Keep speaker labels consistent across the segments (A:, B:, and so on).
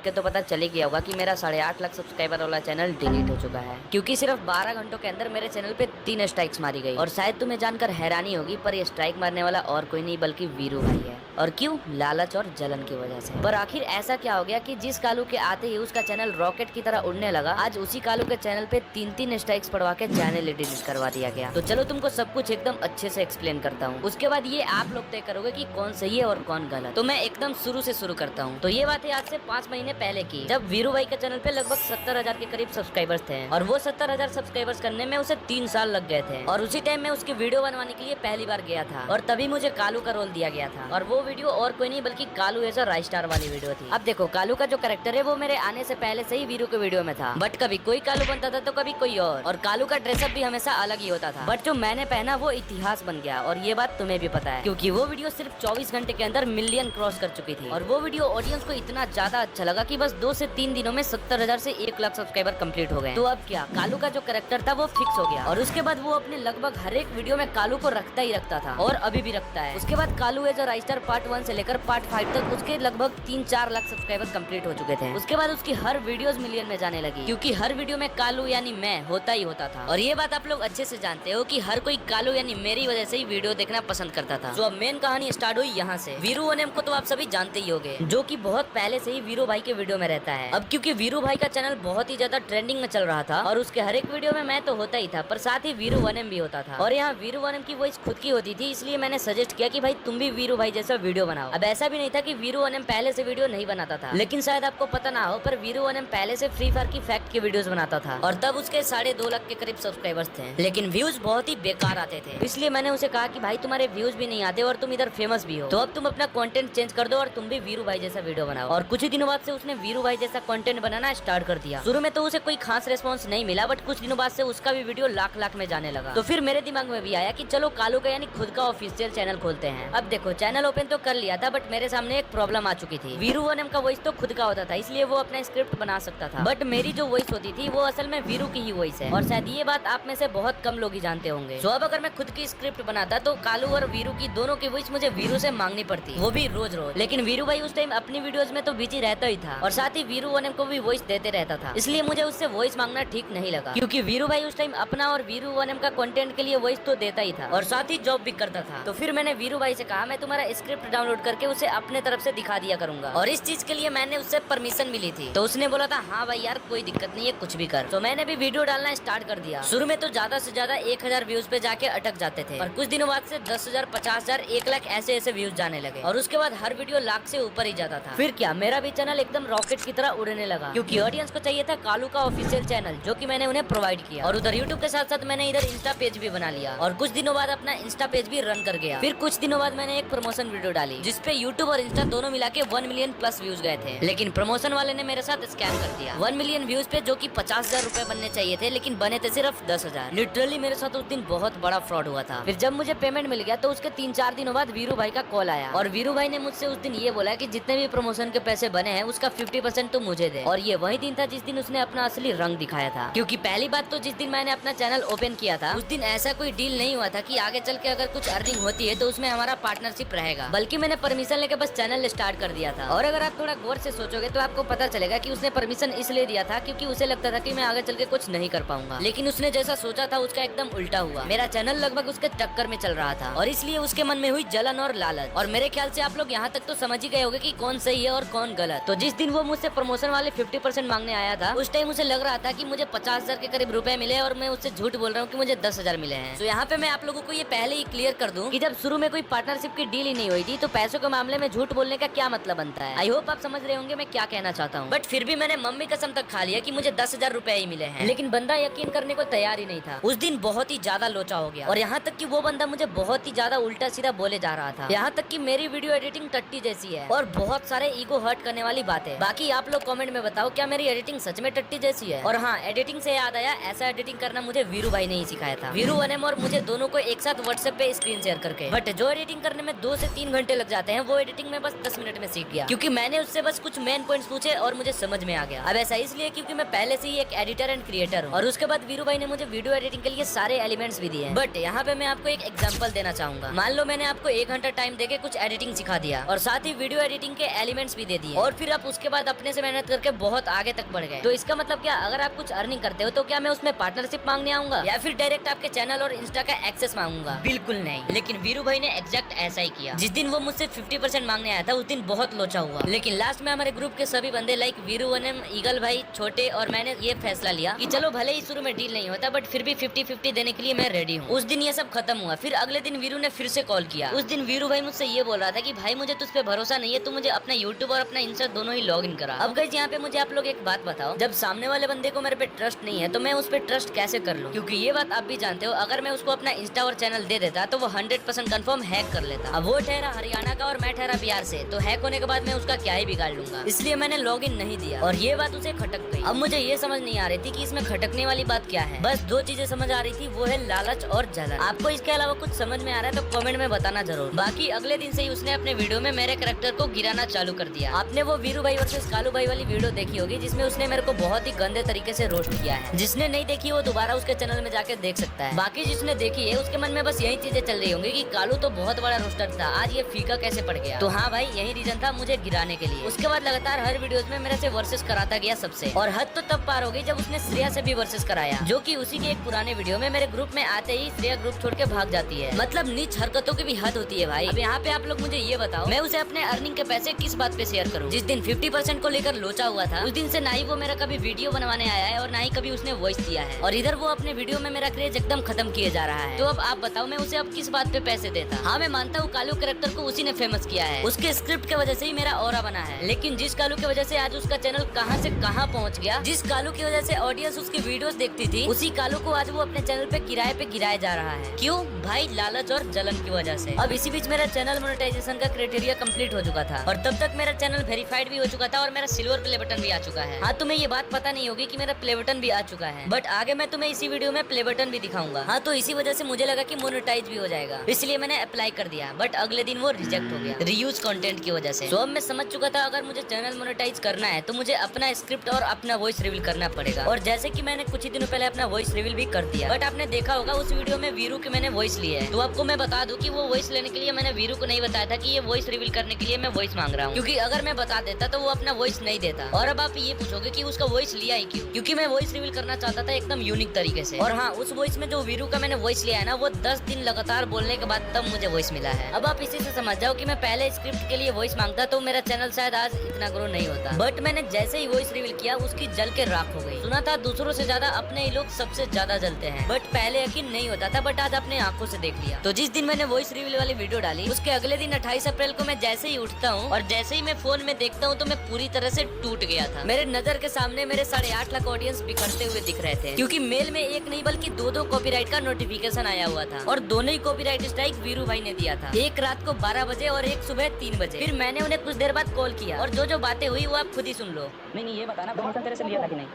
A: के तो पता चल ही गया होगा कि मेरा 8.5 लाख सब्सक्राइबर वाला चैनल डिलीट हो चुका है, क्योंकि सिर्फ 12 घंटों के अंदर मेरे चैनल पे 3 स्ट्राइक्स मारी गई। और शायद तुम्हें जानकर हैरानी होगी, पर ये स्ट्राइक मारने वाला और कोई नहीं बल्कि वीरू भाई है। और क्यों? लालच और जलन की वजह से। पर आखिर ऐसा क्या हो गया कि जिस कालू के आते ही उसका चैनल रॉकेट की तरह उड़ने लगा, आज उसी कालू के चैनल पे 3 स्ट्राइक्स पड़वा के चैनल डिलीट करवा दिया गया। तो चलो तुमको सब कुछ एकदम अच्छे से एक्सप्लेन करता हूँ, उसके बाद ये आप लोग तय करोगे कि कौन सही है और कौन गलत। तो मैं एकदम शुरू से शुरू करता हूँ। तो ये बात है आज से 5 महीने पहले की, जब वीरू भाई के चैनल पे लगभग 70,000 के करीब सब्सक्राइबर्स थे, और वो 70,000 सब्सक्राइबर्स करने में उसे 3 साल लग गए थे। और उसी टाइम में उसकी वीडियो बनवाने के लिए पहली बार गया था, और तभी मुझे कालू का रोल दिया गया था। और वो वीडियो और कोई नहीं बल्कि कालू एज अ राइस्टार वाली वीडियो थी। अब देखो, कालू का जो कैरेक्टर है वो मेरे आने से पहले से ही वीरू के वीडियो में था, बट कभी कोई कालू बनता था तो कभी कोई और कालू का ड्रेसअप भी हमेशा अलग ही होता था। बट जो मैंने पहना वो इतिहास बन गया, और ये बात तुम्हें भी पता है, क्योंकि वो वीडियो सिर्फ 24 घंटे के अंदर मिलियन क्रॉस कर चुकी थी। और वो वीडियो ऑडियंस को इतना ज्यादा अच्छा लगा कि बस 2 से 3 दिनों में 70,000 से 1 लाख सब्सक्राइबर कंप्लीट हो गए। तो अब क्या, कालू का जो कैरेक्टर था वो फिक्स हो गया, और उसके बाद वो अपने लगभग हर एक वीडियो में कालू को रखता ही रखता था, और अभी भी रखता है। उसके बाद कालू एज अ राइस्टार पार्ट 1 से लेकर पार्ट 5 तक उसके लगभग 3-4 लाख सब्सक्राइबर कंप्लीट हो चुके थे। उसके बाद उसकी हर वीडियोस मिलियन में जाने लगी, क्योंकि हर वीडियो में कालू यानी मैं होता ही होता था। और ये बात आप लोग अच्छे से जानते हो कि हर कोई कालू यानी मेरी वजह से ही वीडियो देखना पसंद करता था। तो अब मेन कहानी स्टार्ट हुई यहाँ से। वीरू वनम को तो आप सभी जानते ही होंगे, जो कि बहुत पहले से ही वीरू भाई के वीडियो में रहता है। अब क्योंकि वीरू भाई का चैनल बहुत ही ज्यादा ट्रेंडिंग में चल रहा था, और उसके हर एक वीडियो में मैं तो होता ही था, पर साथ ही वीरू वनम भी होता था। और यहाँ वीरू वनम की वॉइस खुद की होती थी, इसलिए मैंने सजेस्ट किया कि भाई तुम भी वीरू भाई जैसा वीडियो बनाओ। अब ऐसा भी नहीं था कि वीरू वनम पहले से वीडियो नहीं बनाता था, लेकिन शायद आपको पता ना हो, पर वीरू वनम पहले से फ्री फायर की फैक्ट की वीडियोस बनाता था, और तब उसके 2.5 लाख के करीब सब्सक्राइबर्स थे, लेकिन व्यूज बहुत ही बेकार आते थे। इसलिए मैंने उसे कहा कि भाई तुम्हारे व्यूज भी नहीं आते और तुम इधर फेमस भी हो, तो अब तुम अपना कंटेंट चेंज कर दो और तुम भी वीरू भाई जैसा वीडियो बनाओ। और कुछ ही दिनों बाद से उसने वीरू भाई जैसा कंटेंट बनाना स्टार्ट कर दिया। शुरू में तो उसे कोई खास रिस्पॉन्स नहीं मिला, बट कुछ दिनों बाद से उसका भी वीडियो लाख में जाने लगा। तो फिर मेरे दिमाग में भी आया कि चलो कालू का यानी खुद का ऑफिशियल चैनल खोलते हैं। अब देखो, चैनल ओपन तो कर लिया था, बट मेरे सामने एक प्रॉब्लम आ चुकी थी। वीरू वनम का वॉइस तो खुद का होता था, इसलिए वो अपना स्क्रिप्ट बना सकता था, बट मेरी जो वॉइस होती थी वो असल में वीरू की ही वॉइस है, और शायद ये बात आप में से बहुत कम लोग ही जानते होंगे। तो अब अगर मैं खुद की स्क्रिप्ट बनाता तो कालू और वीरू की दोनों की वॉइस मुझे वीरू से मांगनी पड़ती, वो भी रोज रोज। लेकिन वीरू भाई उस टाइम अपनी वीडियोस में तो बिजी रहता ही था, और साथ ही वीरू वनम को भी वॉइस देते रहता था, इसलिए मुझे उससे वॉइस मांगना ठीक नहीं लगा, क्योंकि वीरू भाई उस टाइम अपना और वीरू वनम का कंटेंट के लिए वॉइस तो देता ही था, और साथ ही जॉब भी करता था। तो फिर मैंने वीरू भाई से कहा मैं तुम्हारा स्क्रिप्ट डाउनलोड करके उसे अपने तरफ से दिखा दिया करूंगा, और इस चीज के लिए मैंने उससे परमिशन मिली थी। तो उसने बोला था हाँ भाई यार कोई दिक्कत नहीं है, कुछ भी कर। तो मैंने भी वीडियो डालना स्टार्ट कर दिया। शुरू में तो ज्यादा से ज्यादा 1000 व्यूज पे जाके अटक जाते थे, और कुछ दिनों बाद से 10,000, 50,000, 1 लाख ऐसे व्यूज जाने लगे, और उसके बाद हर वीडियो लाख से ऊपर ही जाता था। फिर क्या, मेरा भी चैनल एकदम रॉकेट की तरह उड़ने लगा, क्योंकि ऑडियंस को चाहिए था कालू का ऑफिशियल चैनल, जो कि मैंने उन्हें प्रोवाइड किया। और उधर यूट्यूब के साथ साथ मैंने इधर इंस्टा पेज भी बना लिया, और कुछ दिनों बाद अपना इंस्टा पेज भी रन कर गया। फिर कुछ दिनों बाद मैंने एक प्रमोशन वीडियो डाली, जिसपे यूट्यूब और इंस्टा दोनों मिला के 1 मिलियन प्लस व्यूज गए थे, लेकिन प्रमोशन वाले ने मेरे साथ स्कैम कर दिया। 1 मिलियन व्यूज पे जो कि 50,000 रुपए बनने चाहिए थे, लेकिन बने थे सिर्फ 10,000। लिटरली मेरे साथ उस दिन बहुत बड़ा फ्रॉड हुआ था। फिर जब मुझे पेमेंट मिल गया तो उसके 3-4 दिनों बाद वीरू भाई का कॉल आया, और वीरू भाई ने मुझसे उस दिन ये बोला कि जितने भी प्रमोशन के पैसे बने हैं उसका 50% तो मुझे दे। और ये वही दिन था जिस दिन उसने अपना असली रंग दिखाया था, क्योंकि पहली बात तो जिस दिन मैंने अपना चैनल ओपन किया था उस दिन ऐसा कोई डील नहीं हुआ था कि आगे चल के अगर कुछ अर्निंग होती है तो उसमें हमारा पार्टनरशिप रहेगा, बल्कि मैंने परमिशन लेके बस चैनल स्टार्ट कर दिया था। और अगर आप थोड़ा गौर से सोचोगे तो आपको पता चलेगा कि उसने परमिशन इसलिए दिया था क्योंकि उसे लगता था कि मैं आगे चल के कुछ नहीं कर पाऊंगा, लेकिन उसने जैसा सोचा था उसका एकदम उल्टा हुआ। मेरा चैनल लगभग उसके टक्कर में चल रहा था, और इसलिए उसके मन में हुई जलन और लालच। और मेरे ख्याल से आप लोग यहाँ तक तो समझ ही गए होंगे कि कौन सही है और कौन गलत। तो जिस दिन वो मुझसे प्रमोशन वाले 50% मांगने आया था, उस टाइम उसे लग रहा था कि मुझे 50,000 के करीब रुपए मिले, और मैं उससे झूठ बोल रहा हूँ कि मुझे 10,000 मिले हैं। तो यहाँ पे मैं आप लोगों को ये पहले ही क्लियर कर दूं कि जब शुरू में कोई पार्टनरशिप की डील ही नहीं हुई थी तो पैसों के मामले में झूठ बोलने का क्या मतलब बनता है। आई होप आप समझ रहे होंगे मैं क्या कहना चाहता हूँ। बट फिर भी मैंने मम्मी कसम तक खा लिया कि मुझे 10,000 रुपए ही मिले हैं, लेकिन बंदा यकीन करने को तैयार ही नहीं था। उस दिन बहुत ही ज्यादा लोचा हो गया, और यहाँ तक कि वो बंदा मुझे बहुत ही ज्यादा उल्टा सीधा बोले जा रहा था। यहाँ तक कि मेरी वीडियो एडिटिंग टट्टी जैसी है, और बहुत सारे ईगो हर्ट करने वाली बातें। बाकी आप लोग कमेंट में बताओ क्या मेरी एडिटिंग सच में टट्टी जैसी है। और हाँ, एडिटिंग से याद आया, ऐसा एडिटिंग करना मुझे वीरू भाई ने ही सिखाया था। वीरू वनम और मुझे दोनों को एक साथ व्हाट्सएप पे स्क्रीन शेयर करके। बट जो एडिटिंग करने में 2 से 3 घंटे लग जाते हैं, वो एडिटिंग में बस 10 मिनट में सीख गया, क्योंकि मैंने उससे बस कुछ मेन पॉइंट्स पूछे और मुझे समझ में आ गया। अब ऐसा इसलिए क्योंकि मैं पहले से ही एक एडिटर एंड क्रिएटर हूँ, और उसके बाद वीरू भाई ने मुझे वीडियो एडिटिंग के लिए सारे एलिमेंट्स भी दिए। बट यहाँ पे मैं आपको एक एग्जांपल देना चाहूंगा। मान लो मैंने आपको 1 घंटा टाइम देके कुछ एडिटिंग सिखा दिया, और साथ ही वीडियो एडिटिंग के एलिमेंट्स भी दे दिए, और फिर आप उसके बाद अपने से मेहनत करके बहुत आगे तक बढ़ गए। तो इसका मतलब क्या, अगर आप कुछ अर्निंग करते हो तो क्या मैं उसमें पार्टनरशिप मांगने आऊंगा या फिर डायरेक्ट आपके चैनल और इंस्टा का एक्सेस मांगूंगा? बिल्कुल नहीं। लेकिन वीरू भाई ने एग्जैक्ट ऐसा ही किया। जिस दिन वो मुझसे 50% मांगने आया था उस दिन बहुत लोचा हुआ, लेकिन लास्ट में हमारे ग्रुप के सभी बंदे लाइक वीरू, वनम, ईगल भाई, छोटे और मैंने ये फैसला लिया कि चलो भले ही शुरू में डील नहीं होता बट फिर भी 50-50 देने के लिए मैं रेडी हूँ। उस दिन ये सब खत्म हुआ। फिर अगले दिन वीरू ने फिर से कॉल किया। उस दिन वीरू भाई मुझसे ये बोल रहा था कि भाई मुझे तुझ पे भरोसा नहीं है, तू मुझे अपना यूट्यूब और अपना इंस्टा दोनों ही लॉग इन करा। अब गाइस यहाँ पे मुझे आप लोग एक बात बताओ, जब सामने वाले बंदे को मेरे पे ट्रस्ट नहीं है तो मैं उस पे ट्रस्ट कैसे कर लूँ? क्योंकि ये बात आप भी जानते हो, अगर मैं उसको अपना इंस्टा और चैनल दे देता तो वो 100% कंफर्म हैक कर लेता। अब वो ठहरा हरियाणा का और मैं ठहरा बिहार से, तो हैक होने के बाद मैं उसका क्या ही बिगाड़ लूंगा। इसलिए मैंने लॉग इन नहीं दिया और ये बात उसे खटक गई। अब मुझे ये समझ नहीं आ रही थी कि इसमें खटकने वाली बात क्या है। बस दो चीजें समझ आ रही थी, वो है लालच और जलन। आपको इसके अलावा कुछ समझ में आ रहा है तो कमेंट में बताना जरूर। बाकी अगले दिन से ही उसने अपने वीडियो में मेरे कैरेक्टर को गिराना चालू कर दिया। आपने वो वीरू भाई वर्सेस कालू भाई वाली वीडियो देखी होगी जिसमें उसने मेरे को बहुत ही गंदे तरीके से रोस्ट किया है। जिसने नहीं देखी वो दोबारा उसके चैनल में जाके देख सकता है। बाकी जिसने देखी है उसके मन में बस यही चीजें चल रही होंगी कि कालू तो बहुत बड़ा रोस्टर था, आज ये फीका कैसे पड़ गया। तो हाँ भाई, यही रीजन था मुझे गिराने के लिए। उसके बाद लगातार हर वीडियोस में मेरे से वर्सेस कराता गया सबसे, और हद तो तब पार हो गई जब उसने श्रेया से भी वर्सेस कराया, जो कि उसी के एक पुराने वीडियो में मेरे ग्रुप में आते ही श्रेया ग्रुप छोड़ के भाग जाती है। मतलब नीच हरकतों की भी हद होती है भाई। अब यहाँ पे आप लोग मुझे ये बताओ, मैं उसे अपने अर्निंग के पैसे किस बात पे शेयर करूँ? जिस दिन 50% को लेकर लोचा हुआ था उस दिन से ना ही वो मेरा कभी वीडियो बनवाने आया है और ना ही कभी उसने वॉइस दिया है, और इधर वो अपने वीडियो में मेरा क्रेज एकदम खत्म किए जा रहा है। तो अब आप बताओ मैं उसे अब किस बात पे पैसे देता? हाँ मैं मानता हूँ कालू कैरेक्टर को उसी ने फेमस किया है, उसके स्क्रिप्ट की वजह से ही मेरा ऑरा बना है। लेकिन जिस कालू की वजह से आज उसका चैनल कहाँ से कहाँ पहुँच गया, जिस कालू की वजह से ऑडियंस उसकी वीडियोस देखती थी, उसी कालू को आज वो अपने चैनल पे गिराया जा रहा है। क्यों भाई? लालच और जलन की वजह से। अब इसी बीच मेरा चैनल मोनेटाइजेशन का क्राइटेरिया कंप्लीट हो चुका था और तब तक मेरा चैनल वेरीफाइड भी हो चुका था और मेरा सिल्वर प्ले बटन भी आ चुका है। हाँ तुम्हें ये बात पता नहीं होगी कि मेरा प्ले बटन भी आ चुका है, बट आगे मैं तुम्हें इसी वीडियो में प्ले बटन भी दिखाऊंगा। हाँ तो इसी वजह से मुझे लगा कि मोनेटाइज भी हो जाएगा, इसलिए मैंने अप्लाई कर दिया, बट अगले दिन वो रिजेक्ट हो गया रीयूज कंटेंट की वजह से। तो अब मैं समझ चुका था अगर मुझे चैनल मोनेटाइज करना है तो मुझे अपना स्क्रिप्ट और अपना वॉइस रिवील करना पड़ेगा। और जैसे कि मैंने कुछ ही दिनों पहले अपना वॉइस रिवील भी कर दिया, बट आपने देखा होगा उस वीडियो में वीरू की मैंने वॉइस ली है। तो आपको मैं बता दूं कि वो वॉइस लेने के लिए मैंने वीरू को नहीं बताया था कि ये वॉइस रिवील करने के लिए मैं वॉइस मांग रहा हूँ, क्योंकि अगर मैं बता देता तो वो अपना वॉइस नहीं देता। और अब आप ये पूछोगे कि उसका वॉइस लिया ही क्यों? क्योंकि मैं वॉइस रिवील करना चाहता था एकदम यूनिक तरीके से। और हाँ, उस वॉइस में जो वीरू का मैंने वॉइस लिया है ना, वो 10 दिन लगातार बोलने के बाद तब मुझे वॉइस मिला है। अब आप इसी से समझ जाओ कि मैं पहले स्क्रिप्ट के लिए वॉइस मांगता तो मेरा चैनल शायद आज इतना ग्रो नहीं होता, बट मैंने जैसे ही वॉइस रिवील किया उसकी जल के राख हो गई। सुना था दूसरों से ज्यादा अपने ही लोग सबसे ज्यादा जलते हैं, बट पहले यकीन नहीं होता था, बट आज अपने आंखों से देख लिया। तो जिस दिन मैंने वॉइस रिवील वाली वीडियो डाली उसके अगले दिन 28 अप्रैल को मैं जैसे ही उठता हूँ और जैसे ही मैं फोन में देखता हूँ तो मैं पूरी तरह से टूट गया था। मेरे नजर के सामने मेरे 8.5 लाख ऑडियंस बिखरते हुए दिख रहे थे, क्योंकि मेल में एक नहीं बल्कि दो कॉपीराइट का नोटिफिकेशन आया हुआ था, और दोनों ही कॉपीराइट स्ट्राइक वीरू भाई ने दिया था, एक रात को 12 बजे और एक सुबह 3 बजे। फिर मैंने उन्हें कुछ देर बाद कॉल किया और जो बातें हुई वो आप खुद ही सुन लो।
B: नहीं ये बताना परमिशन तेरे से लिया था कि नहीं,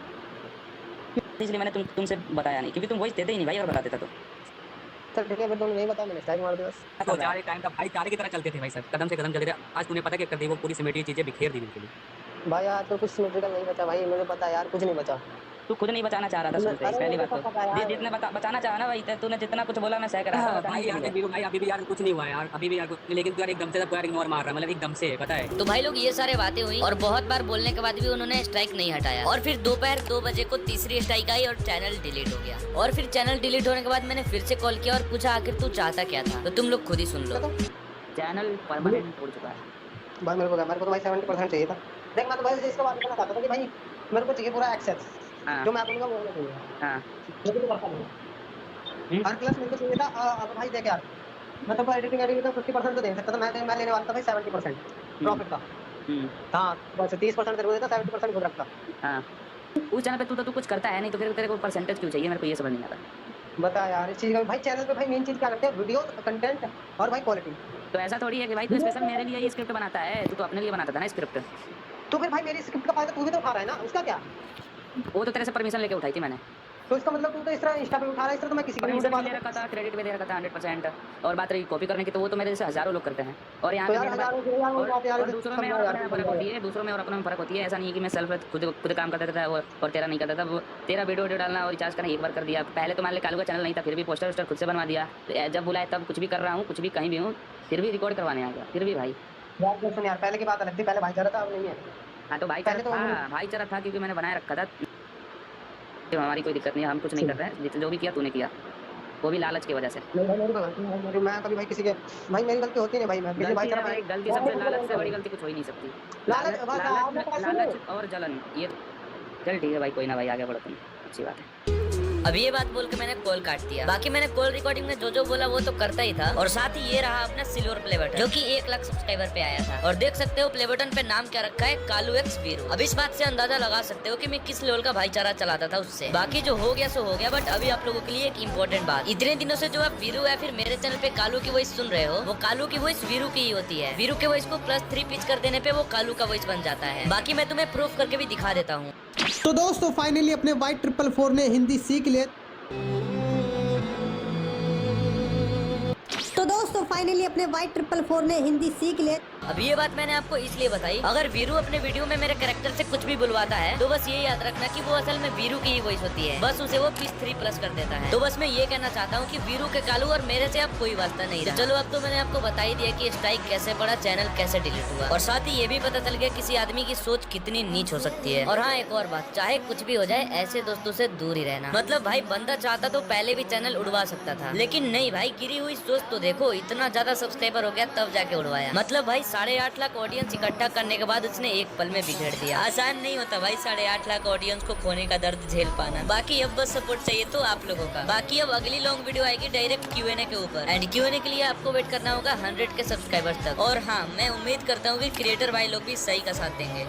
B: इसलिए मैंने तुमसे बताया नहीं, क्योंकि तुम वॉइस देते ही नहीं भाई, और बता देता तो
C: सर ठीक है, बट तुमने नहीं बताया, मैंने स्ट्राइक मार दिया बस।
B: तो चार टाइम का भाई तारे की तरह चलते थे भाई, सब कदम से कदम चलते थे। आज तूने पता क्या कर दी, वो पूरी सिमेटी चीजें बिखेर दी बिल्कुल।
C: भाई यार तो कुछ सिमेट्रिकल नहीं बचा भाई, मुझे पता है यार, कुछ नहीं बचा।
B: तू खुद नहीं बचाना चाह रहा था, सुनते पहली बात तो जितने बचाना चाहा ना भाई, तूने जितना कुछ बोला मैं सह कर रहा था भाई। यार वीरू भाई अभी भी यार कुछ नहीं हुआ यार, अभी भी यार, लेकिन तू यार एकदम से यार इग्नोर मार रहा है, मतलब एकदम से, पता है।
A: तो भाई लोग ये सारे बातें हुई और बहुत बार बोलने के बाद भी उन्होंने स्ट्राइक नहीं हटाया, और फिर दोपहर 2 बजे को तीसरी स्ट्राइक आई और चैनल डिलीट हो गया। और फिर चैनल डिलीट होने के बाद मैंने फिर से कॉल किया और पूछा आखिर तू चाहता क्या था, तो तुम लोग खुद ही सुन लो।
B: चैनल परमानेंट छोड़ चुका है
C: भाई, मेरे को तो भाई 70% चाहिए था। देख मैं तो भाई इसके बात करना चाहता था कि भाई मेरे को चाहिए पूरा एक्सेस, जो मैं बोलूंगा वो चाहिए।
B: हां
C: लेकिन तो करता नहीं हर क्लास मेरे को चाहिए था। अब भाई देख यार, मैं तो एडिटिंग का 50% तो दे सकता था, मैं लेने वाला था भाई 70% प्रॉफिट का। हां बस 30% तेरे को देता, 70% खुद रखता।
B: हां उस चैनल पे तू कुछ करता है नहीं, तो फिर तेरे को परसेंटेज क्यों चाहिए, मेरे को ये समझ नहीं आता।
C: बता यार इस चीज का भाई, चैनल पे भाई मेन चीज क्या करते हैं, वीडियो कंटेंट और भाई क्वालिटी।
B: तो ऐसा थोड़ी है कि भाई तू स्पेशल मेरे लिए ये स्क्रिप्ट बनाता है, तू तो अपने लिए बनाता था ना स्क्रिप्ट।
C: तो फिर भाई मेरी स्क्रिप्ट का फायदा तू भी तो उठा रहा है ना, उसका क्या?
B: वो तो तेरे से परमिशन लेके उठाई थी मैंने।
C: तो इसका मतलब तू तो इस तरह इंस्टा पे उठा रहा है, इस तरह तो मैं किसी को नहीं
B: ले रखा था, क्रेडिट भी दे रखा था 100%। और बात रही कॉपी करने की, तो वो तो मेरे जैसे हजारों लोग करते हैं, और यहाँ पे दूसरों में और अपने में फर्क होती है, दूसरों में और अपने में फर्क होती है। ऐसा नहीं है कि मैं सेल्फ खुद काम करता था और तेरा नहीं करता था। वो तेरा वीडियो डालना और रिचार्ज करना एक बार कर दिया। पहले तो मान ले कालू का चैनल नहीं था, फिर भी पोस्टर वोस्टर खुद से बनवा दिया। जब बुलाए तब कुछ भी कर रहा हूँ, कुछ भी कहीं भी हूँ, फिर भी रिकॉर्ड करवाने आ गया। फिर भी भाई
C: यार सुन यार, पहले की बात अलग थी, पहले भाईचारा था, अब नहीं है।
B: हाँ तो
C: पहले तो
B: भाईचारा था क्योंकि मैंने बनाए रखा था। तो हमारी कोई दिक्कत नहीं है, हम कुछ नहीं कर रहे हैं, जो भी किया तूने किया, वो भी लालच की वजह से।
C: नहीं भाई मेरी तो गलती नहीं है, मैं कभी भाई किसी के भाई मेरी गलती होती नहीं भाई, मैं किसी भाई
B: गलती है भाई, गलती सबसे लालच से बड़ी गलती कुछ हो ही नहीं सकती।
C: लालच बस आपने पास
B: लालच और जलन, ये चल ठीक है भाई, कोई ना भाई, आगे बढ़ो तुम, अच्छी बात है।
A: अब ये बात बोल के मैंने कॉल काट दिया। बाकी मैंने कॉल रिकॉर्डिंग में जो बोला वो तो करता ही था। और साथ ही ये रहा अपना सिल्वर प्ले बटन, जो कि 1 लाख सब्सक्राइबर पे आया था। और देख सकते हो प्ले बटन पे नाम क्या रखा है, कालू एक्स वीरू। अब इस बात से अंदाजा लगा सकते हो कि मैं किस लेवल का भाईचारा चलाता था उससे। बाकी जो हो गया सो हो गया, बट अभी आप लोगों के लिए एक इम्पोर्टेंट बात, इतने दिनों से जो आप वीरू या फिर मेरे चैनल पे कालू की वॉइस सुन रहे हो, वो कालू की वॉइस वीरू की ही होती है। वीरू के वॉइस को +3 पिच कर देने पे वो कालू का वॉइस बन जाता है। बाकी मैं तुम्हें प्रूफ करके भी दिखा देता हूँ।
D: तो दोस्तों फाइनली अपने Y444 ने हिंदी सीख लिए।
A: अब ये बात मैंने आपको इसलिए बताई, अगर वीरू अपने वीडियो में मेरे कैरेक्टर से कुछ भी बुलवाता है तो बस ये याद रखना कि वो असल में वीरू की ही वॉइस होती है, बस उसे वो +3 कर देता है। तो बस मैं ये कहना चाहता हूँ कि वीरू के कालू और मेरे से अब कोई वास्ता नहीं रहा। तो चलो अब तो मैंने आपको बता ही दिया कि स्ट्राइक कैसे पड़ा, चैनल कैसे डिलीट हुआ, और साथ ही ये भी पता चल गया किसी आदमी की सोच कितनी नीच हो सकती है। और हाँ, एक और बात, चाहे कुछ भी हो जाए ऐसे दोस्तों से दूर ही रहना। मतलब भाई बंदा चाहता तो पहले भी चैनल उड़वा सकता था, लेकिन नहीं भाई, गिरी हुई सोच तो देखो, इतना ज्यादा सब्सक्राइबर हो गया तब जाके उड़वाया। मतलब भाई 8.5 लाख ऑडियंस इकट्ठा करने के बाद उसने एक पल में बिगड़ दिया। आसान नहीं होता भाई 8.5 लाख ऑडियंस को खोने का दर्द झेल पाना। बाकी अब बस सपोर्ट चाहिए तो आप लोगों का। बाकी अब अगली लॉन्ग वीडियो आएगी डायरेक्ट Q&A के ऊपर, एंड Q&A के लिए आपको वेट करना होगा 100 के सब्सक्राइबर्स तक। और हाँ, मैं उम्मीद करता हूँ कि क्रिएटर भाई लोग भी सही का साथ देंगे।